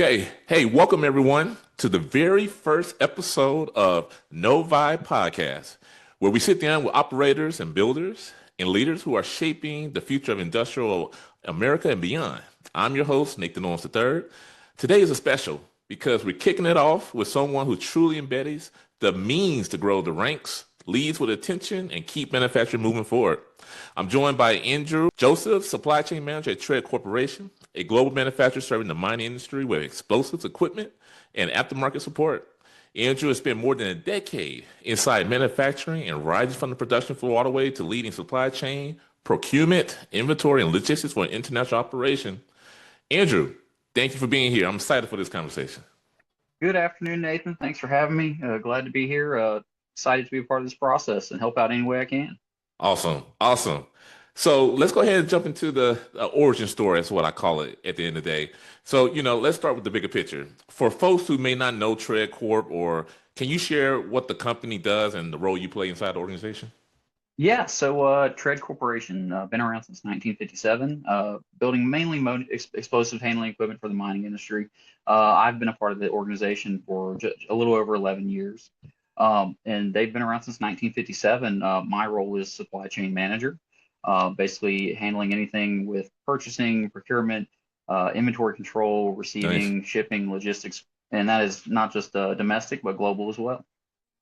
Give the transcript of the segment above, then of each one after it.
Okay. Hey, welcome everyone to the very first episode of NOIVAI podcast, where we sit down with operators and builders and leaders who are shaping the future of industrial America and beyond. I'm your host, Nathan Owens III. Today is a special because we're kicking it off with someone who truly embodies the means to grow the ranks, leads with attention, and keep manufacturing moving forward. I'm joined by Andrew Joseph, supply chain manager at Tread Corporation, a global manufacturer serving the mining industry with explosives equipment and aftermarket support. Andrew has spent more than a decade inside manufacturing and rising from the production floor all the way to leading supply chain, procurement, inventory, and logistics for an international operation. Andrew, thank you for being here. I'm excited for this conversation. Good afternoon, Nathan. Thanks for having me. Glad to be here. Excited to be a part of this process and help out any way I can. Awesome. Awesome. So let's go ahead and jump into the origin story, is what I call it at the end of the day. So, let's start with the bigger picture. For folks who may not know Tread Corp, or can you share what the company does and the role you play inside the organization? Yeah, so Tread Corporation, been around since 1957, building mainly explosive handling equipment for the mining industry. I've been a part of the organization for a little over 11 years, and they've been around since 1957. My role is supply chain manager, basically handling anything with purchasing, procurement, inventory control, Nice. receiving, shipping, logistics, and that is not just domestic, but global as well.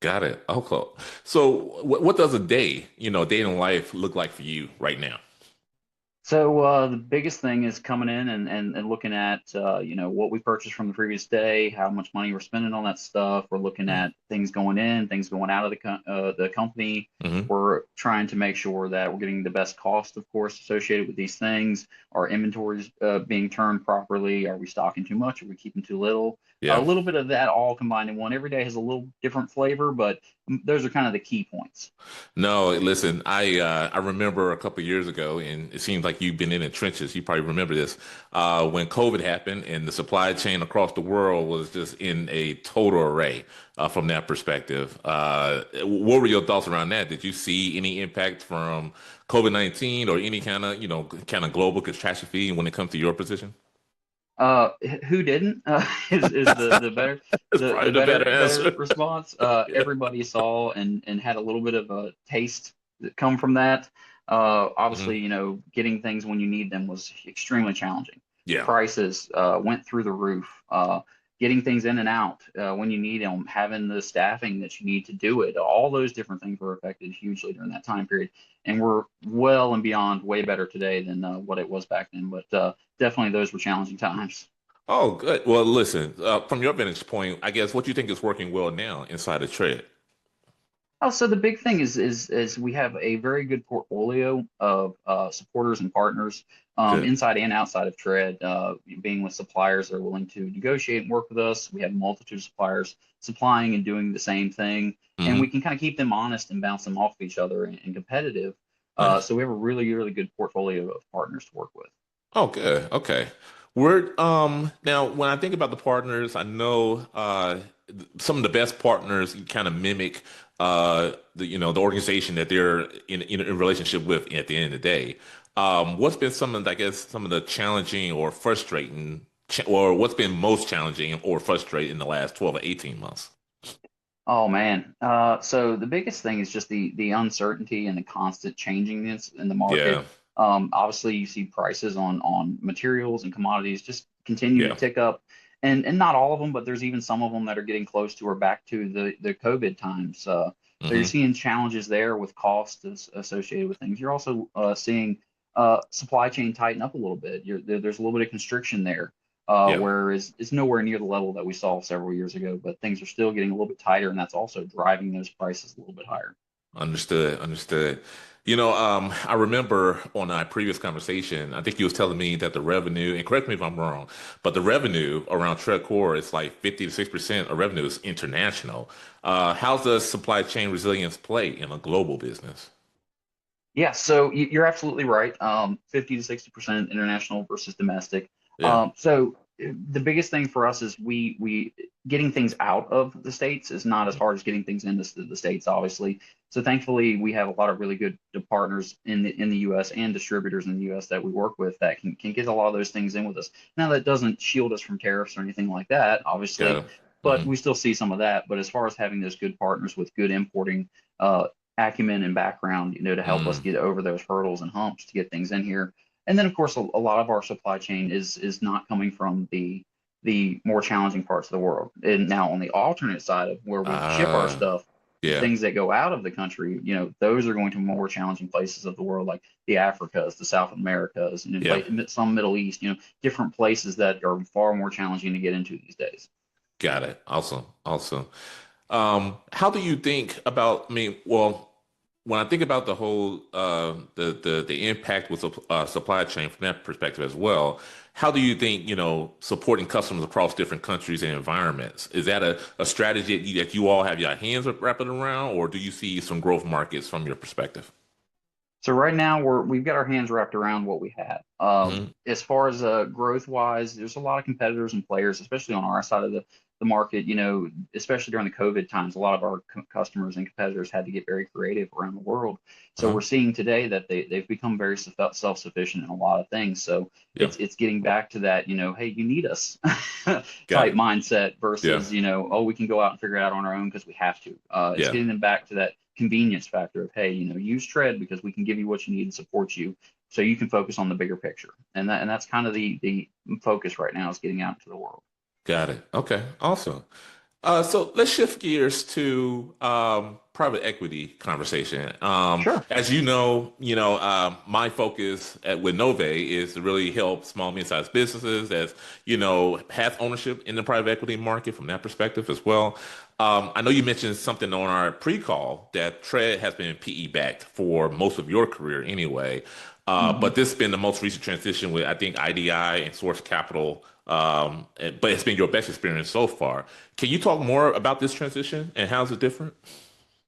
Got it. Okay. So what does a day, day in life look like for you right now? So the biggest thing is coming in and looking at what we purchased from the previous day, how much money we're spending on that stuff. We're looking at things going in, things going out of the company. Mm-hmm. We're trying to make sure that we're getting the best cost, of course, associated with these things. Our inventories being turned properly. Are we stocking too much? Are we keeping too little? A Yeah. little bit of that all combined in one. Every day has a little different flavor, but those are kind of the key points. No, listen, I remember a couple of years ago, and it seems like you've been in the trenches. You probably remember this when COVID happened, and the supply chain across the world was just in a total array from that perspective. What were your thoughts around that? Did you see any impact from COVID-19 or any kind of global catastrophe when it comes to your position? Who didn't is the better That's probably the the better better better answer. response. Yeah. Everybody saw and had a little bit of a taste that come from that. Hmm. Obviously, getting things when you need them was extremely challenging. Yeah. Prices went through the roof. Getting things in and out when you need them, having the staffing that you need to do it, all those different things were affected hugely during that time period. And we're well and beyond way better today than what it was back then. But definitely those were challenging times. Oh, good. Well, listen, from your vantage point, I guess what you think is working well now inside of Tread. Oh, so the big thing is we have a very good portfolio of supporters and partners Good. inside and outside of Tread, being with suppliers that are willing to negotiate and work with us. We have multitude of suppliers supplying and doing the same thing, and we Hmm. can kind of keep them honest and bounce them off of each other and competitive. Nice. So we have a really, really good portfolio of partners to work with. Oh, good. Okay. We're now when I think about the partners, I know some of the best partners kind of mimic the organization that they're in relationship with at the end of the day. What's been some of I guess some of the challenging or frustrating or what's been most challenging or frustrating in the last 12 or 18 months? Oh man. So the biggest thing is just the uncertainty and the constant changingness in the market. Yeah. Obviously, you see prices on materials and commodities just continue to Yeah. tick up, and not all of them, but there's even some of them that are getting close to or back to the COVID times. So you're Hmm. seeing challenges there with costs associated with things. You're also seeing supply chain tighten up a little bit. There's a little bit of constriction there Yeah. whereas it's nowhere near the level that we saw several years ago, but things are still getting a little bit tighter, and that's also driving those prices a little bit higher. Understood, understood. I remember on our previous conversation, I think you was telling me that the revenue, and correct me if I'm wrong, but the revenue around TreadCore is like 50 to 6% of revenue is international. How does supply chain resilience play in a global business? Yeah, so you're absolutely right. 50 to 60% international versus domestic. Yeah. So the biggest thing for us is we getting things out of the states is not as hard as getting things into the states, obviously. So thankfully, we have a lot of really good partners in the U.S. and distributors in the U.S. that we work with that can get a lot of those things in with us. Now that doesn't shield us from tariffs or anything like that, Got obviously, it. but Hmm. we still see some of that. But as far as having those good partners with good importing acumen and background, to help us Mm. get over those hurdles and humps to get things in here. And then, of course, a lot of our supply chain is not coming from the more challenging parts of the world. And now on the alternate side of where we ship our Ah, stuff, the yeah, things that go out of the country, those are going to more challenging places of the world, like the Africas, the South Americas, and yeah. some Middle East, different places that are far more challenging to get into these days. Got it. Awesome. Awesome. How do you think about, I mean, well, when I think about the whole the impact with supply chain from that perspective as well, how do you think, supporting customers across different countries and environments, is that a strategy that you all have your hands wrapped around, or do you see some growth markets from your perspective? So right now we've got our hands wrapped around what we had. Hmm. As far as growth wise, there's a lot of competitors and players, especially on our side of the market. Especially during the COVID times, a lot of our customers and competitors had to get very creative around the world. So Uh-huh. we're seeing today that they've become very self-sufficient in a lot of things. So Yeah. it's getting back to that, hey, you need us Got type it. mindset Yeah. versus, oh, we can go out and figure it out on our own because we have to. It's Yeah. getting them back to that convenience factor of, hey, use Tread because we can give you what you need and support you so you can focus on the bigger picture. And that's kind of the focus right now is getting out into the world. Got it. Okay. Awesome. So let's shift gears to private equity conversation. Sure. As my focus with NOIVAI is to really help small, medium-sized businesses as, have ownership in the private equity market from that perspective as well. I know you mentioned something on our pre-call that Tread has been PE backed for most of your career anyway. Hmm. But this has been the most recent transition with, I think, IDI and Source Capital. But it's been your best experience so far. Can you talk more about this transition and how's it different?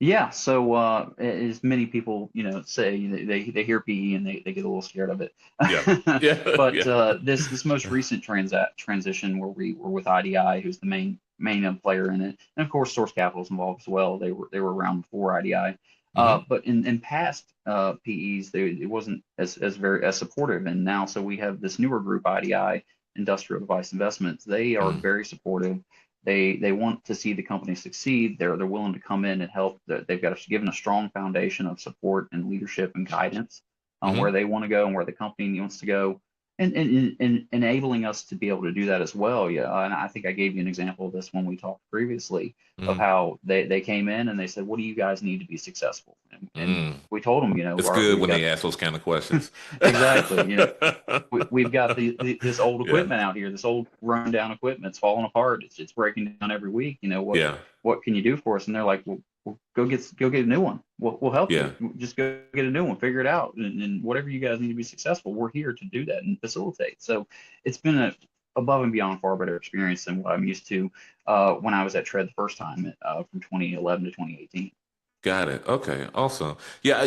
Yeah, so as many people, say they hear PE and they get a little scared of it. Yeah. Yeah. But Yeah. this most recent transition where we were with IDI, who's the main player in it, and of course Source Capital is involved as well. They were around before IDI. Hmm. But in past PEs, it wasn't as supportive, and now so we have this newer group, IDI, Industrial Device Investments. They are Hmm. very supportive. They want to see the company succeed. They're willing to come in and help. They've got given a strong foundation of support and leadership and guidance on where Hmm. they want to go and where the company wants to go, and enabling us to be able to do that as well. Yeah, and I think I gave you an example of this when we talked previously of Hmm. how they came in and they said, "What do you guys need to be successful?" And Mm. we told them, It's good we've when got they ask those kind of questions. exactly, we've got this old Yeah. equipment out here, this old rundown equipment. It's falling apart. It's breaking down every week. Yeah. What can you do for us? And they're like, well, go get a new one. We'll help Yeah. you. Just go get a new one. Figure it out. And whatever you guys need to be successful, we're here to do that and facilitate. So it's been a above and beyond far better experience than what I'm used to when I was at Tread the first time from 2011 to 2018. Got it. Okay. Awesome. Yeah.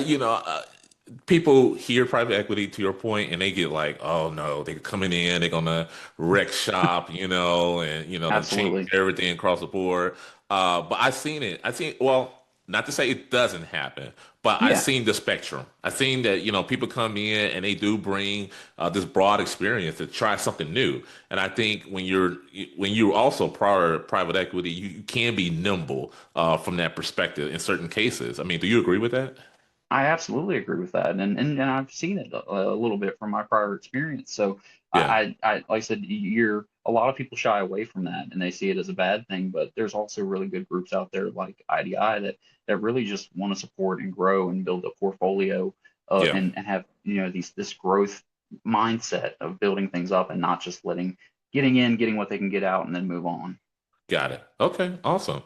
People hear private equity to your point and they get like, oh no, they're coming in, they're gonna wreck shop, and they change Absolutely. everything across the board. But I've seen it. Well, not to say it doesn't happen, but I've Yeah. seen the spectrum. I've seen that, people come in and they do bring this broad experience to try something new. And I think when you're also private equity, you can be nimble from that perspective in certain cases. I mean, do you agree with that? I absolutely agree with that, and I've seen it a little bit from my prior experience. So Yeah. like I said, a lot of people shy away from that, and they see it as a bad thing. But there's also really good groups out there like IDI that really just want to support and grow and build a portfolio, Yeah. and have this growth mindset of building things up and not just getting in, getting what they can get out, and then move on. Got it. Okay, awesome.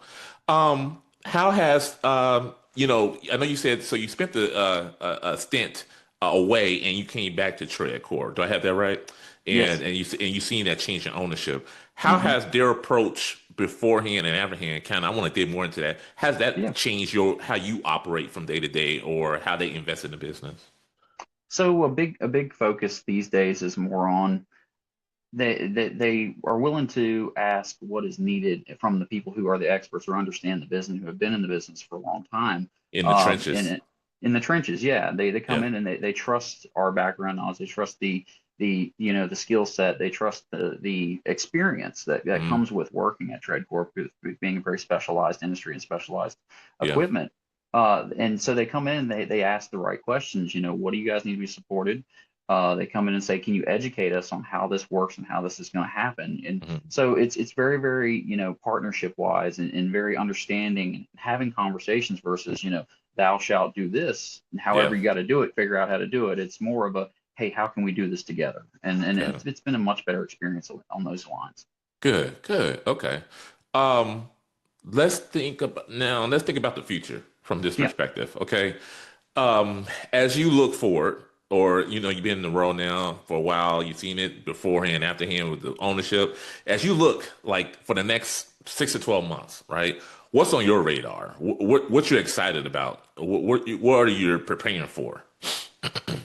How has I know you said so you spent a stint away and you came back to Treadcore. Do I have that right? And Yes. and you seen that change in ownership. How Hmm. has their approach beforehand and afterhand kind of I want to dig more into that. Has that Yeah. changed your how you operate from day to day or how they invest in the business? So a big focus these days is more on they are willing to ask what is needed from the people who are the experts or understand the business, who have been in the business for a long time. In the Um, trenches. in in the trenches, yeah, they come Yeah. in and they trust our background knowledge. They trust the skill set. They trust the experience that Hmm. comes with working at TreadCorp, with being a very specialized industry and specialized Yeah. equipment. And so they come in, they ask the right questions. What do you guys need to be supported? They come in and say, "Can you educate us on how this works and how this is going to happen?" And Hmm. so it's very, very, partnership wise, and very understanding and having conversations versus, thou shalt do this, and Yeah. however you got to do it, figure out how to do it. It's more of a, hey, how can we do this together? And Got it. it's been a much better experience on those lines. Good. Good. Okay. Um, let's think about the future from this Yeah. perspective. Okay. As you look forward, or you've been in the role now for a while, you've seen it beforehand, afterhand with the ownership. As you look like for the next 6 to 12 months, right? What's on your radar? What you're excited about? What are you preparing for?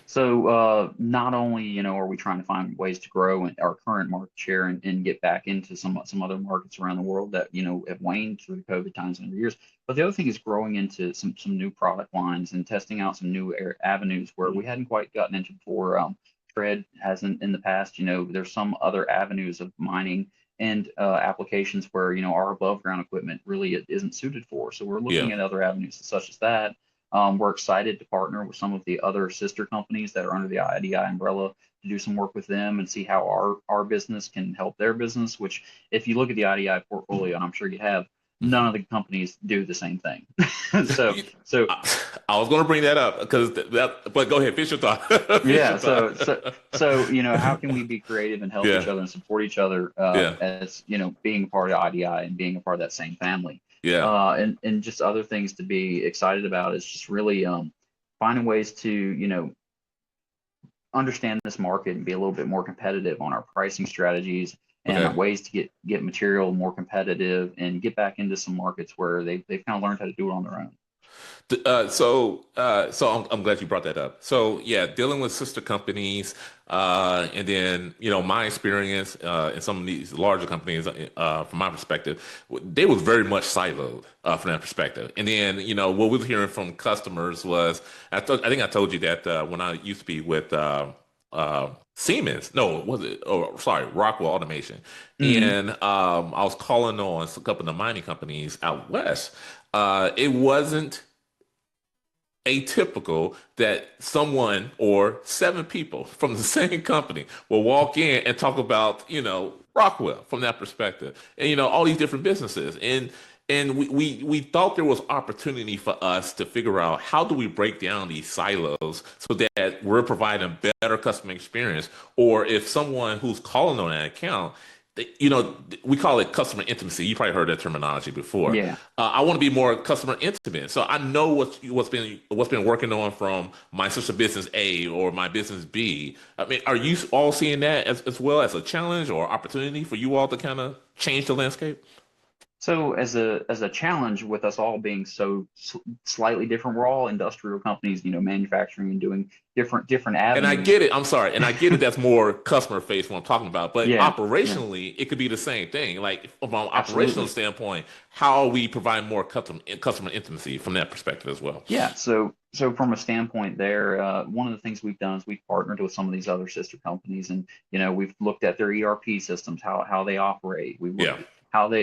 So not only are we trying to find ways to grow in our current market share, and get back into some other markets around the world that have waned through the COVID times and other years, but the other thing is growing into some new product lines and testing out some new avenues where we hadn't quite gotten into before. Tread hasn't in the past. There's some other avenues of mining and applications where our above ground equipment really isn't suited for. So we're Yeah. looking at other avenues such as that. We're excited to partner with some of the other sister companies that are under the IDI umbrella to do some work with them and see how our business can help their business. Which, if you look at the IDI portfolio, and I'm sure you have, none of the companies do the same thing. so You- so I was going to bring that up because but go ahead, finish your thought. Finish yeah, your thought. how can we be creative and help each Yeah. other and support each other, Yeah. as being a part of IDI and being a part of that same family, Yeah. and just other things to be excited about is just really finding ways to understand this market and be a little bit more competitive on our pricing strategies and Okay. our ways to get material more competitive and get back into some markets where they've kind of learned how to do it on their own. So I'm glad you brought that up. So yeah, dealing with sister companies, and then my experience in some of these larger companies, from my perspective, they was very much siloed from that perspective. And then what we were hearing from customers was, I think I told you that when I used to be with Siemens, no, was it? Oh, sorry, Rockwell Automation, Hmm. and I was calling on a couple of the mining companies out west. It wasn't atypical that someone or seven people from the same company will walk in and talk about, Rockwell from that perspective, and all these different businesses. And we thought there was opportunity for us to figure out how do we break down these silos so that we're providing better customer experience. Or if someone who's calling on an account, we call it customer intimacy. You probably heard that terminology before. Yeah. I want to be more customer intimate, so I know what's been working on from my sister business A or my business B. I mean, are you all seeing that as well as a challenge or opportunity for you all to kind of change the landscape? So as a challenge with us all being so slightly different, we're all industrial companies, manufacturing and doing different And I avenues. get it. I'm sorry. And I get it. That's more customer face what I'm talking about. But Yeah, yeah, operationally, it could be the same thing. Like from an operational absolutely. standpoint, how are we providing more customer intimacy from that perspective as well? Yeah, so from a standpoint there, one of the things we've done is we've partnered with some of these other sister companies, and we've looked at their ERP systems, how they operate. We've Yeah. looked at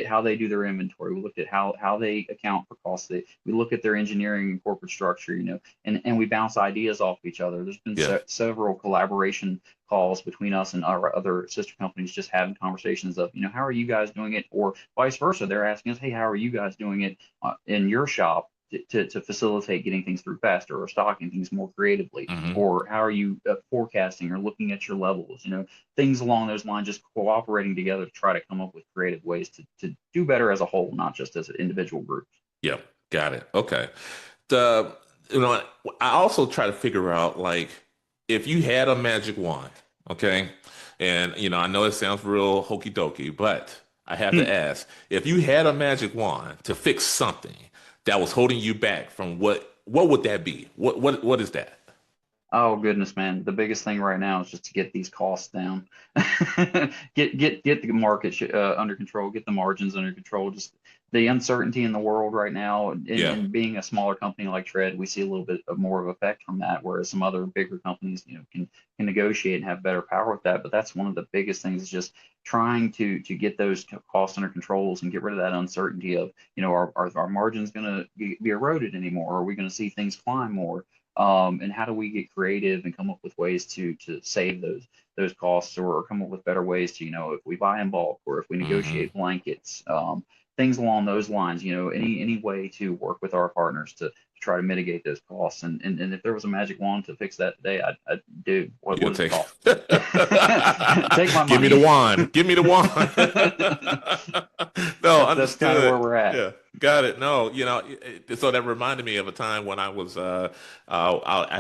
how they do their inventory. We looked at how they account for costs. We look at their engineering and corporate structure, and we bounce ideas off each other. There's been Yeah. several collaboration calls between us and our other sister companies, just having conversations of, how are you guys doing it, or vice versa. They're asking us, hey, how are you guys doing it in your shop? To facilitate getting things through faster or stocking things more creatively, Hmm. or how are you forecasting or looking at your levels, things along those lines, just cooperating together to try to come up with creative ways to do better as a whole, not just as an individual group. Yeah. Got it. Okay. The you know I also try to figure out like if you had a magic wand, okay, and I know it sounds real hokey dokey, but I have to ask if you had a magic wand to fix something that was holding you back from what would that be? What is that? Oh goodness, man. The biggest thing right now is just to get these costs down. Get the market under control, get the margins under control. Just the uncertainty in the world right now, Yeah. and being a smaller company like Tread, we see a little bit of more of effect from that, whereas some other bigger companies, can negotiate and have better power with that. But that's one of the biggest things is just trying to get those costs under controls and get rid of that uncertainty of, our margins going to be eroded anymore? Are we going to see things climb more? And how do we get creative and come up with ways to save those costs, or come up with better ways to, if we buy in bulk or if we Hmm. negotiate blankets, things along those lines, any way to work with our partners to try to mitigate those costs. And if there was a magic wand to fix that today, I'd do. What You'll does it take. cost? Take my Give me the money. wand. Give me the wand. No, That's kind of where understood. we're at. Yeah, got it. No, so that reminded me of a time when I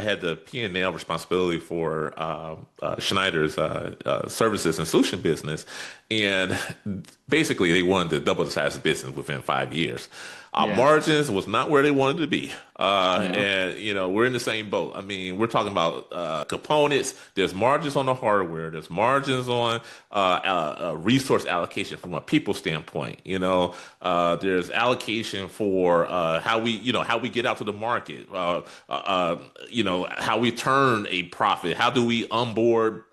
had the P&L responsibility for Schneider's services and solution business, and basically they wanted to double the size of the business within 5 years. Our Yeah, margins was not where they wanted to be. yeah. And we're in the same boat. I mean, we're talking about components. There's margins on the hardware. There's margins on resource allocation from a people standpoint. There's allocation for how we get out to the market. How we turn a profit. How do we onboard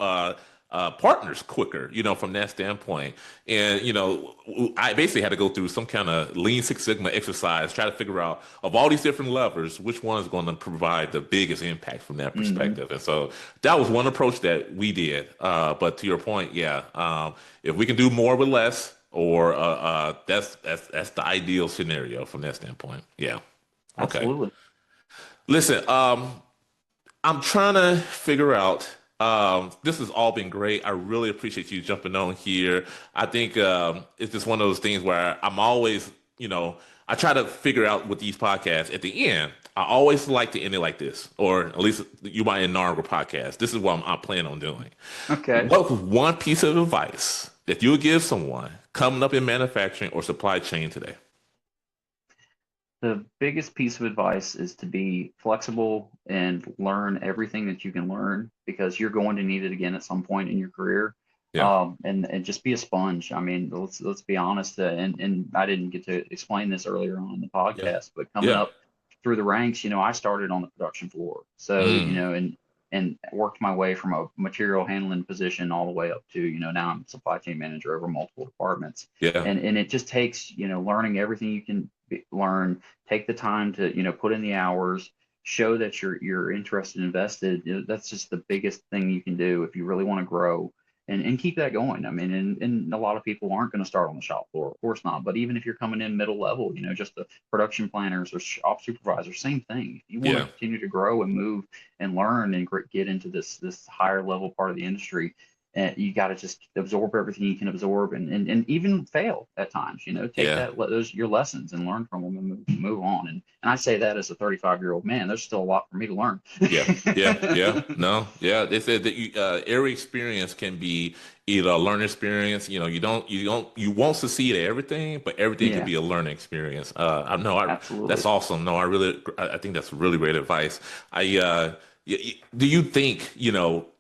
partners quicker, from that standpoint. And, I basically had to go through some kind of Lean Six Sigma exercise, try to figure out of all these different levers, which one is going to provide the biggest impact from that Hmm. perspective. And so that was one approach that we did. But to your point, yeah, if we can do more with less, or that's the ideal scenario from that standpoint. Yeah. Okay. Absolutely. Listen, I'm trying to figure out. This has all been great. I really appreciate you jumping on here. I think it's just one of those things where I'm always, I try to figure out with these podcasts at the end. I always like to end it like this, or at least you might inaugural podcast. This is what I plan on doing. Okay. What one piece of advice that you would give someone coming up in manufacturing or supply chain today? The biggest piece of advice is to be flexible and learn everything that you can learn, because you're going to need it again at some point in your career. Yeah, And just be a sponge. I mean, let's be honest. And I didn't get to explain this earlier on in the yeah, podcast, but coming yeah. up through the ranks, I started on the production floor. So, Mm, and worked my way from a material handling position all the way up to, now I'm supply chain manager over multiple departments. yeah, And it just takes, learning everything you can learn. Take the time to, put in the hours, show that you're interested and invested. That's just the biggest thing you can do if you really want to grow, and keep that going. I mean, and a lot of people aren't going to start on the shop floor, of course not. But even if you're coming in middle level, just the production planners or shop supervisors, same thing. If you want to yeah. continue to grow and move and learn and get into this higher level part of the industry, you got to just absorb everything you can absorb, and even fail at times. Take Yeah. those your lessons and learn from them, and move on. And I say that as a 35-year-old man. There's still a lot for me to learn. Yeah, yeah, yeah. No, yeah. They said that every experience can be either a learning experience. You won't succeed at everything, but everything can Yeah, be a learning experience. I know. That's absolutely. awesome. No, I think that's really great advice. Do you think,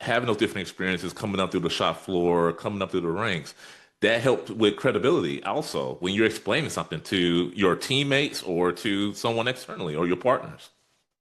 having those different experiences coming up through the shop floor, coming up through the ranks, that helped with credibility also when you're explaining something to your teammates or to someone externally or your partners?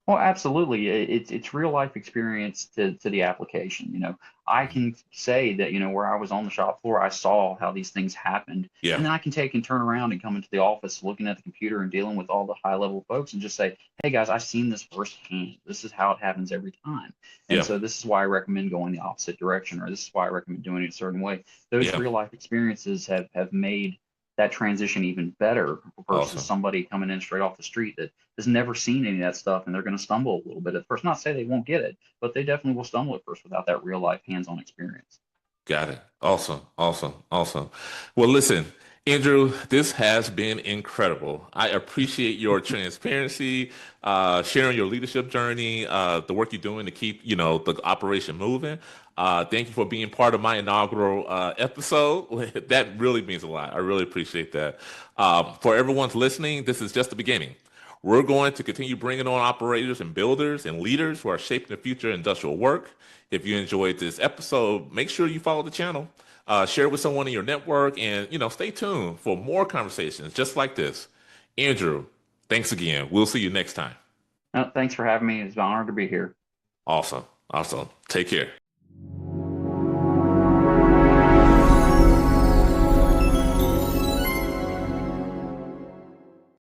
Well, absolutely. It's real life experience to the application. I can say that, where I was on the shop floor, I saw how these things happened. Yeah, And then I can take and turn around and come into the office looking at the computer and dealing with all the high level folks and just say, hey guys, I've seen this firsthand. This is how it happens every time. And yeah, so this is why I recommend going the opposite direction, or this is why I recommend doing it a certain way. Those yeah. real life experiences have made that transition even better versus Awesome. somebody coming in straight off the street that has never seen any of that stuff, and they're going to stumble a little bit at first. Not say they won't get it, but they definitely will stumble at first without that real life hands-on experience. Got it. Awesome. Awesome. Awesome. Well, listen, Andrew, this has been incredible. I appreciate your transparency, sharing your leadership journey, the work you're doing to keep, the operation moving. Thank you for being part of my inaugural episode. That really means a lot. I really appreciate that. For everyone's listening, this is just the beginning. We're going to continue bringing on operators and builders and leaders who are shaping the future of industrial work. If you enjoyed this episode, make sure you follow the channel, share it with someone in your network, and stay tuned for more conversations just like this. Andrew, thanks again. We'll see you next time. Thanks for having me. It's an honor to be here. Awesome. Awesome. Take care.